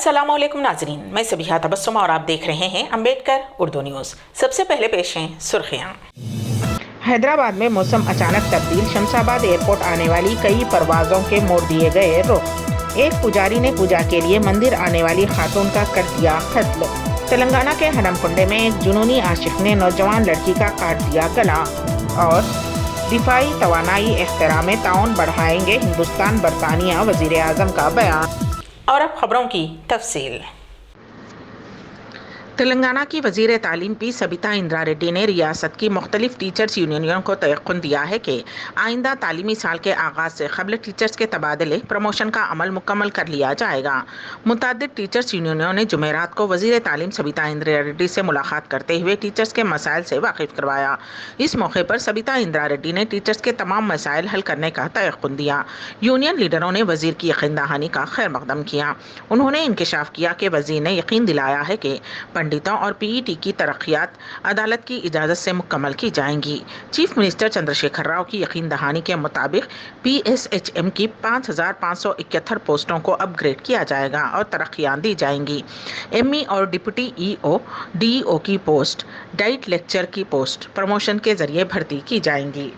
अस्सलाम वालेकुम नाजरीन, मैं सबिहा तबस्सुम और आप देख रहे हैं अम्बेडकर उर्दू न्यूज़। सबसे पहले पेश हैं सुर्खियाँ। हैदराबाद में मौसम अचानक तब्दील, शमशाबाद एयरपोर्ट आने वाली कई परवाज़ों के मोड़ दिए गए रुख। एक पुजारी ने पूजा के लिए मंदिर आने वाली खातून का कर दिया कत्ल। तेलंगाना के हनमकुंडे में एक जुनूनी आशिक ने नौजवान लड़की का काट दिया गला। और दिफाई तवानाई इख्तिराम में ताउन बढ़ाएंगे हिंदुस्तान बरतानिया, वज़ीर आज़म का बयान। और अब खबरों की तफसील। तेलंगाना की वज़ीर तालीम पी सबिता इंद्रा रेड्डी ने रियासत की मुख्तलिफ टीचर्स यूनियनों को तयक़ुन दिया है कि आइंदा तालीमी साल के आगाज़ से क़ब्ल टीचर्स के तबादले प्रमोशन का अमल मुकम्मल कर लिया जाएगा। मुतअद्दिद टीचर्स यूनियनों ने जुमेरात को वज़ीर तालीम सबिता इंद्रा रेड्डी से मुलाकात करते हुए टीचर्स के मसाइल से वाकिफ़ करवाया। इस मौके पर सबिता इंद्रा रेड्डी ने टीचर्स के तमाम मसाइल हल करने का तयक़ुन दिया। यूनियन लीडरों ने वज़ीर की यकीन दहानी का खैर मकदम किया। उन्होंने इंकशाफ किया कि वज़ीर ने यकीन दिलाया है कि पंडितों और पीईटी की तरक्कियात अदालत की इजाज़त से मुकम्मल की जाएंगी। चीफ मिनिस्टर चंद्रशेखर राव की यकीन दहानी के मुताबिक PSHM की 5,571 पोस्टों को अपग्रेड किया जाएगा और तरक्कियाँ दी जाएंगी। ME और डिप्टी EO DEO की पोस्ट, डाइट लेक्चर की पोस्ट प्रमोशन के जरिए भर्ती की जाएंगी।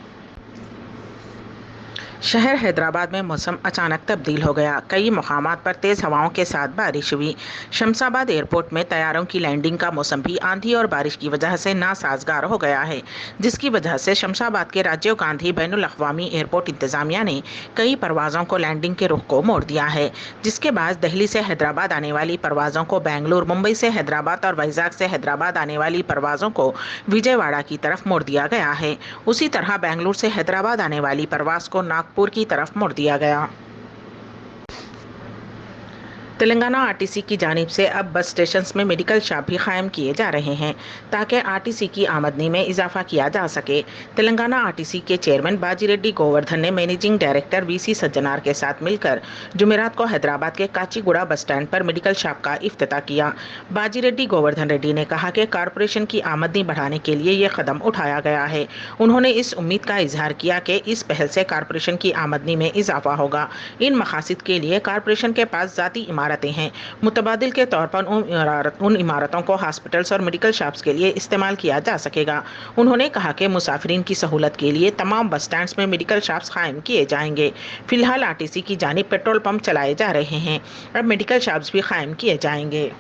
शहर हैदराबाद में मौसम अचानक तब्दील हो गया। कई मकामात पर तेज़ हवाओं के साथ बारिश हुई। शमशाबाद एयरपोर्ट में तैयारों की लैंडिंग का मौसम भी आंधी और बारिश की वजह से नासाजगार हो गया है, जिसकी वजह से शमशाबाद के राजीव गांधी बैनुल अक़वामी एयरपोर्ट इंतज़ामिया ने कई परवाज़ों को लैंडिंग के रुख को मोड़ दिया है, जिसके बाद दिल्ली से हैदराबाद आने वाली परवाज़ों को बेंगलुरु, मुंबई से हैदराबाद और वैज़ाग से हैदराबाद आने वाली परवाज़ों को विजयवाड़ा की तरफ मोड़ दिया गया है। उसी तरह बेंगलुरु से हैदराबाद आने वाली परवाज़ को नागपुर की तरफ मोड़ दिया गया। तेलंगाना RTC की जानिब से अब बस स्टेशन में मेडिकल शॉप भी कायम किए जा रहे हैं ताकि RTC की आमदनी में इजाफा किया जा सके। तेलंगाना RTC के चेयरमैन बाजीरेड्डी गोवर्धन ने मैनेजिंग डायरेक्टर VC सज्जनार के साथ मिलकर जुमेरात को हैदराबाद के काचीगुड़ा बस स्टैंड पर मेडिकल शॉप का इफ्तिताह किया। बाजीरेड्डी गोवर्धन रेड्डी ने कहा कि कारपोरेशन की आमदनी बढ़ाने के लिए ये कदम उठाया गया है। उन्होंने इस उम्मीद का इजहार किया कि इस पहल से कारपोरेशन की आमदनी में इजाफा होगा। इन मकासद के लिए कारपोरेशन के पास ज़ाती हैं। मुतबादिल के तौर पर उन इमारतों को हॉस्पिटल्स और मेडिकल शॉप्स के लिए इस्तेमाल किया जा सकेगा। उन्होंने कहा कि मुसाफिरीन की सहूलत के लिए तमाम बस स्टैंड्स में मेडिकल शॉप्स कायम किए जाएंगे। फिलहाल RTC की जानिब पेट्रोल पंप चलाए जा रहे हैं, अब मेडिकल शॉप्स भी कायम किए जाएंगे।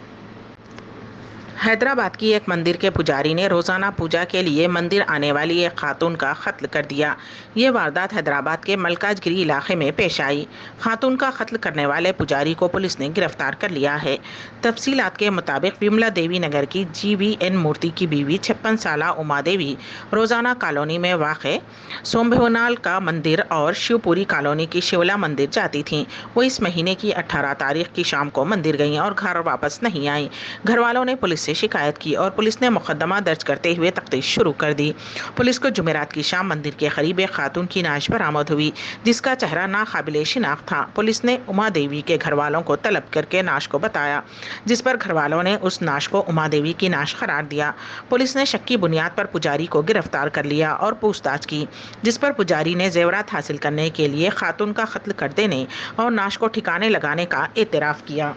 हैदराबाद की एक मंदिर के पुजारी ने रोज़ाना पूजा के लिए मंदिर आने वाली एक खातून का कत्ल कर दिया। ये वारदात हैदराबाद के मलकाजगिरी इलाके में पेश आई। खातून का कत्ल करने वाले पुजारी को पुलिस ने गिरफ्तार कर लिया है। तफसीलात के मुताबिक विमला देवी नगर की GVN मूर्ति की बीवी 56 साला उमा देवी रोज़ाना कॉलोनी में वाक़े सोमभवनाल का मंदिर और शिवपुरी कॉलोनी की शिवला मंदिर जाती थीं। वो इस महीने की 18 तारीख की शाम को मंदिर गईं और घर वापस नहीं आई। घर वालों ने पुलिस से शिकायत की और पुलिस ने मुकदमा दर्ज करते हुए तफ्तीश शुरू कर दी। पुलिस को जुमेरात की शाम मंदिर के करीब एक खातून की नाश बरामद हुई, जिसका चेहरा नाकाबिले शिनाख्त था। पुलिस ने उमा देवी के घर वालों को तलब करके नाश को बताया, जिस पर घर वालों ने उस नाश को उमा देवी की नाश करार दिया। पुलिस ने शक की बुनियाद पर पुजारी को गिरफ्तार कर लिया और पूछताछ की, जिस पर पुजारी ने जेवरात हासिल करने के लिए खातून का कत्ल कर देने और नाश को ठिकाने लगाने का एतराफ़ किया।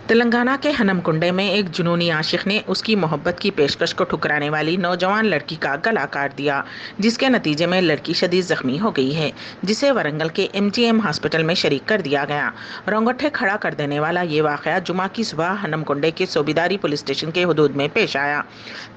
तेलंगाना के हनमकुंडे में एक जुनूनी आशिक ने उसकी मोहब्बत की पेशकश को ठुकराने वाली नौजवान लड़की का गला काट दिया, जिसके नतीजे में लड़की शदीद जख्मी हो गई है, जिसे वरंगल के MGM हॉस्पिटल में शरीक कर दिया गया। रोंगटे खड़ा कर देने वाला ये वाक़या जुमा की सुबह हनमकुंडे के सोबीदारी पुलिस स्टेशन के हदूद में पेश आया।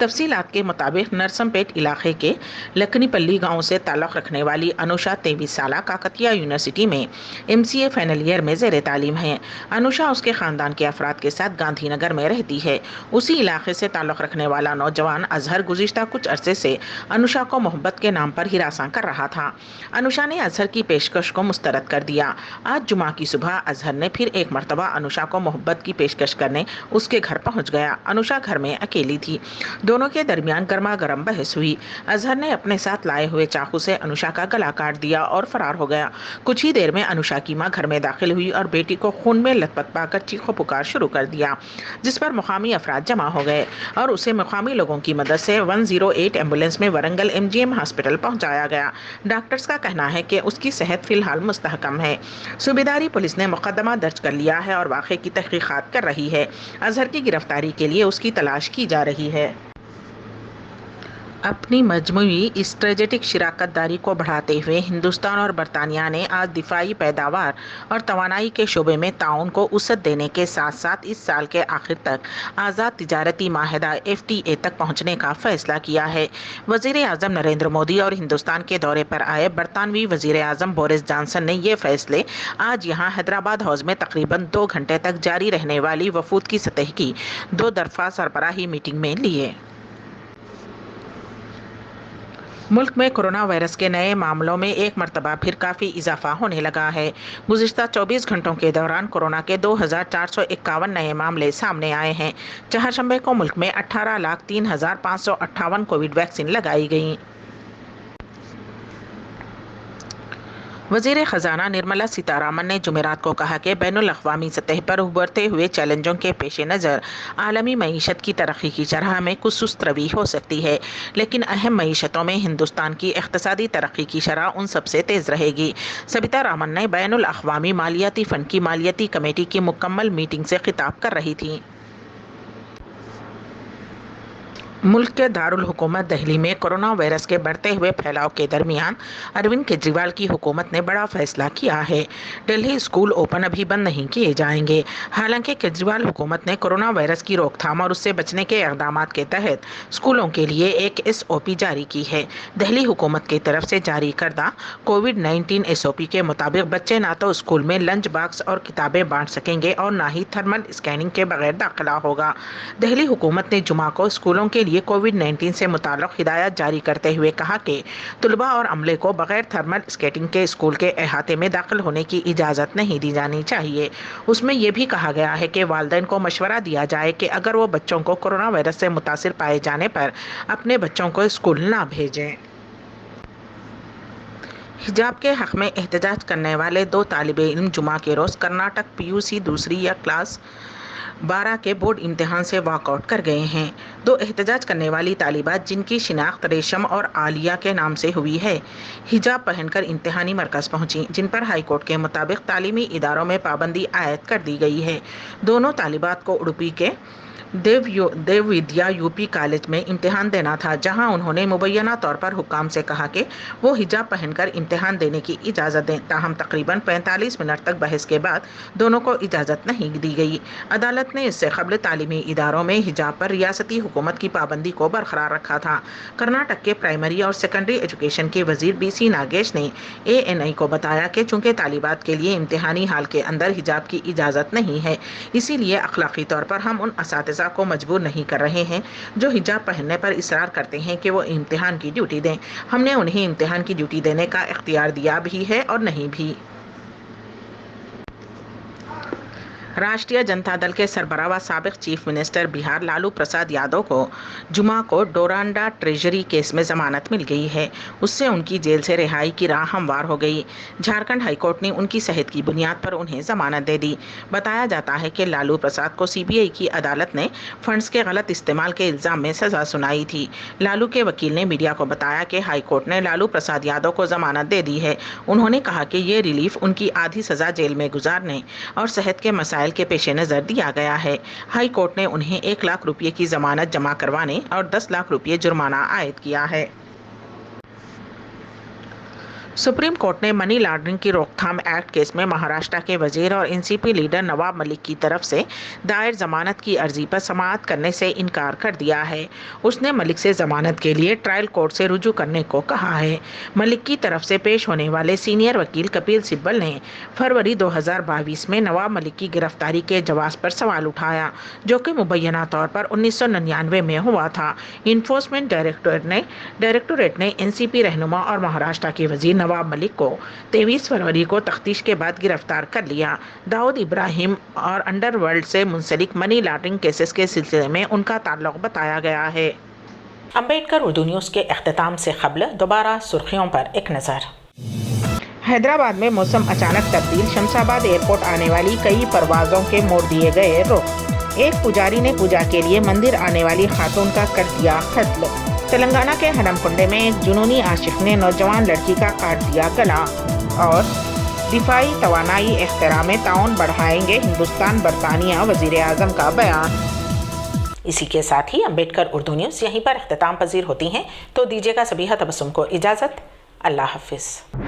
तफसीलात के मुताबिक नरसमपेट इलाके के लकनीपल्ली गाँव से ताल्लुक़ रखने वाली अनुषा 23 साला काकतिया यूनिवर्सिटी में MCA फाइनल ईयर में ज़ेर तालीम है। अनुषा उसके ख़ानदान के अफराद के साथ गांधीनगर में रहती है। उसी इलाके से ताल्लुक़ रखने वाला नौजवान अजहर गुज़िश्ता कुछ अरसे से अनुषा को मोहब्बत के नाम पर हिरासा कर रहा था। अनुषा ने अजहर की पेशकश को मुस्तरद कर दिया। आज जुमा की सुबह अजहर ने फिर एक मरतबा अनुषा को मोहब्बत की पेशकश करने उसके घर पहुंच गया। अनुषा घर में अकेली थी। दोनों के दरमियान गर्मा गर्म बहस हुई। अजहर ने अपने साथ लाए हुए चाकू से अनुषा का गला काट दिया और फरार हो गया। कुछ ही देर में अनुषा की मां घर में दाखिल हुई और बेटी को खून में लथपथ पाकर चीखों पुकार شروع کر دیا، جس پر مقامی افراد جمع ہو گئے اور اسے مقامی لوگوں کی مدد سے 108 ایمبولینس میں ورنگل MGM ہاسپٹل پہنچایا گیا۔ ڈاکٹرز کا کہنا ہے کہ اس کی صحت فی الحال مستحکم ہے۔ صوبیداری پولیس نے مقدمہ درج کر لیا ہے اور واقعے کی تحقیقات کر رہی ہے۔ اظہر کی گرفتاری کے لیے اس کی تلاش کی جا رہی ہے۔ اپنی مجموعی اسٹریٹجک شراکت داری کو بڑھاتے ہوئے ہندوستان اور برطانیہ نے آج دفاعی پیداوار اور توانائی کے شعبے میں تعاون کو وسعت دینے کے ساتھ ساتھ اس سال کے آخر تک آزاد تجارتی معاہدہ FTA تک پہنچنے کا فیصلہ کیا ہے۔ وزیر اعظم نریندر مودی اور ہندوستان کے دورے پر آئے برطانوی وزیر اعظم بورس جانسن نے یہ فیصلے آج یہاں حیدرآباد ہاؤس میں تقریباً 2 گھنٹے تک جاری رہنے والی وفود کی سطح کی 2 طرفہ سربراہی میٹنگ میں لیے۔ ملک میں کورونا وائرس کے نئے معاملوں میں ایک مرتبہ پھر کافی اضافہ ہونے لگا ہے۔ گزشتہ 24 گھنٹوں کے دوران کورونا کے 2451 نئے معاملے سامنے آئے ہیں۔ چہارشنبے کو ملک میں 18,03,558 کووڈ ویکسین لگائی گئیں۔ وزیر خزانہ نرملا سیتارمن نے جمعرات کو کہا کہ بین الاقوامی سطح پر ابھرتے ہوئے چیلنجوں کے پیش نظر عالمی معیشت کی ترقی کی شرح میں کچھ سست روی ہو سکتی ہے، لیکن اہم معیشتوں میں ہندوستان کی اقتصادی ترقی کی شرح ان سب سے تیز رہے گی۔ سیتارمن نے بین الاقوامی مالیاتی فنڈ کی مالیاتی کمیٹی کی مکمل میٹنگ سے خطاب کر رہی تھیں۔ ملک کے دارالحکومت دہلی میں کورونا وائرس کے بڑھتے ہوئے پھیلاؤ کے درمیان اروند کیجریوال کی حکومت نے بڑا فیصلہ کیا ہے۔ دہلی اسکول اوپن ابھی بند نہیں کیے جائیں گے۔ حالانکہ کیجریوال حکومت نے کورونا وائرس کی روک تھام اور اس سے بچنے کے اقدامات کے تحت اسکولوں کے لیے ایک SOP جاری کی ہے۔ دہلی حکومت کی طرف سے جاری کردہ COVID-19 SOP کے مطابق بچے نہ تو اسکول میں لنچ باکس اور کتابیں بانٹ سکیں گے اور نہ ہی تھرمل اسکیننگ کے بغیر داخلہ ہوگا۔ دہلی حکومت نے جمعہ کو اسکولوں کے لیے COVID-19 سے متعلق ہدایات جاری کرتے ہوئے کہا کہ طلباء اور عملے کو بغیر تھرمل اسکیننگ کے اسکول کے احاطے میں داخل ہونے کی اجازت نہیں دی جانی چاہیے۔ اس میں یہ بھی کہا گیا ہے کہ والدین کو مشورہ دیا جائے کہ اگر وہ بچوں کو کورونا وائرس سے متاثر پائے جانے پر اپنے بچوں کو اسکول نہ بھیجیں۔ حجاب کے حق میں احتجاج کرنے والے 2 طالب علم جمعہ کے روز کرناٹک PUC دوسری یا کلاس 12 کے بورڈ امتحان سے واک آؤٹ کر گئے ہیں۔ 2 احتجاج کرنے والی طالبات جن کی شناخت ریشم اور عالیہ کے نام سے ہوئی ہے، حجاب پہن کر امتحانی مرکز پہنچیں، جن پر ہائی کورٹ کے مطابق تعلیمی اداروں میں پابندی عائد کر دی گئی ہے۔ دونوں طالبات کو اڈوپی کے دیو ودیا UP کالج میں امتحان دینا تھا، جہاں انہوں نے مبینہ طور پر حکام سے کہا کہ وہ حجاب پہن کر امتحان دینے کی اجازت دیں، تاہم تقریباً 45 منٹ تک بحث کے بعد دونوں کو اجازت نہیں دی گئی۔ عدالت نے اس سے قبل تعلیمی اداروں میں حجاب پر ریاستی حکومت کی پابندی کو برقرار رکھا تھا۔ کرناٹک کے پرائمری اور سیکنڈری ایجوکیشن کے وزیر BC ناگیش نے ANI کو بتایا کہ چونکہ طالبات کے لیے امتحانی ہال کے اندر حجاب کی اجازت نہیں ہے، اسی لیے اخلاقی طور پر ہم ان اساتذہ کو مجبور نہیں کر رہے ہیں جو حجاب پہننے پر اصرار کرتے ہیں کہ وہ امتحان کی ڈیوٹی دیں۔ ہم نے انہیں امتحان کی ڈیوٹی دینے کا اختیار دیا بھی ہے اور نہیں بھی۔ راشٹریہ جنتا دل کے سربراہ و سابق چیف منسٹر بہار لالو پرساد یادو کو جمعہ کو ڈورانڈا ٹریجری کیس میں ضمانت مل گئی ہے۔ اس سے ان کی جیل سے رہائی کی راہ ہموار ہو گئی۔ جھارکھنڈ ہائی کورٹ نے ان کی صحت کی بنیاد پر انہیں ضمانت دے دی۔ بتایا جاتا ہے کہ لالو پرساد کو CBI کی عدالت نے فنڈز کے غلط استعمال کے الزام میں سزا سنائی تھی۔ لالو کے وکیل نے میڈیا کو بتایا کہ ہائی کورٹ نے لالو پرساد یادو کو ضمانت دے دی ہے۔ انہوں نے کہا کہ یہ ریلیف ان کی آدھی سزا جیل میں گزارنے اور صحت کے مسائل کے پیش نظر دیا گیا ہے۔ ہائی کورٹ نے انہیں 1 لاکھ روپے کی ضمانت جمع کروانے اور 10 لاکھ روپے جرمانہ عائد کیا ہے۔ سپریم کورٹ نے منی لانڈرنگ کی روک تھام ایکٹ کیس میں مہاراشٹر کے وزیر اور NCP لیڈر نواب ملک کی طرف سے دائر ضمانت کی عرضی پر سماعت کرنے سے انکار کر دیا ہے۔ اس نے ملک سے ضمانت کے لیے ٹرائل کورٹ سے رجوع کرنے کو کہا ہے۔ ملک کی طرف سے پیش ہونے والے سینئر وکیل کپل سبل نے فروری 2022 میں نواب ملک کی گرفتاری کے جواز پر سوال اٹھایا، جو کہ مبینہ طور پر 1999 میں ہوا تھا۔ انفورسمنٹ ڈائریکٹوریٹ نے NCP رہنما اور مہاراشٹر کے وزیر نواب ملک کو 23 فروری کو تفتیش کے بعد گرفتار کر لیا۔ داؤد ابراہیم اور انڈر ورلڈ سے منسلک منی لانڈرنگ کیسز کے سلسلے میں ان کا تعلق بتایا گیا ہے۔ امبیڈکر اردو نیوز کے اختتام سے قبل دوبارہ سرخیوں پر ایک نظر۔ हैदराबाद में मौसम अचानक तब्दील, शमशाबाद एयरपोर्ट आने वाली कई परवाज़ों के मोड़ दिए गए रुख। एक पुजारी ने पूजा के लिए मंदिर आने वाली खातून का कर दिया कत्ल। तेलंगाना के हनमकुंडे में एक जुनूनी आशिक ने नौजवान लड़की का काट दिया गला। और दिफाई तवानाई इख्तिराम में ताउन बढ़ाएंगे हिंदुस्तान बरतानिया, वज़ीर आज़म का बयान। इसी के साथ ही अम्बेडकर उर्दू न्यूज़ यहीं पर इख्तिताम पजीर होती हैं, तो दीजिएगा सभी तबस्सुम को इजाज़त। अल्लाह हाफिज़।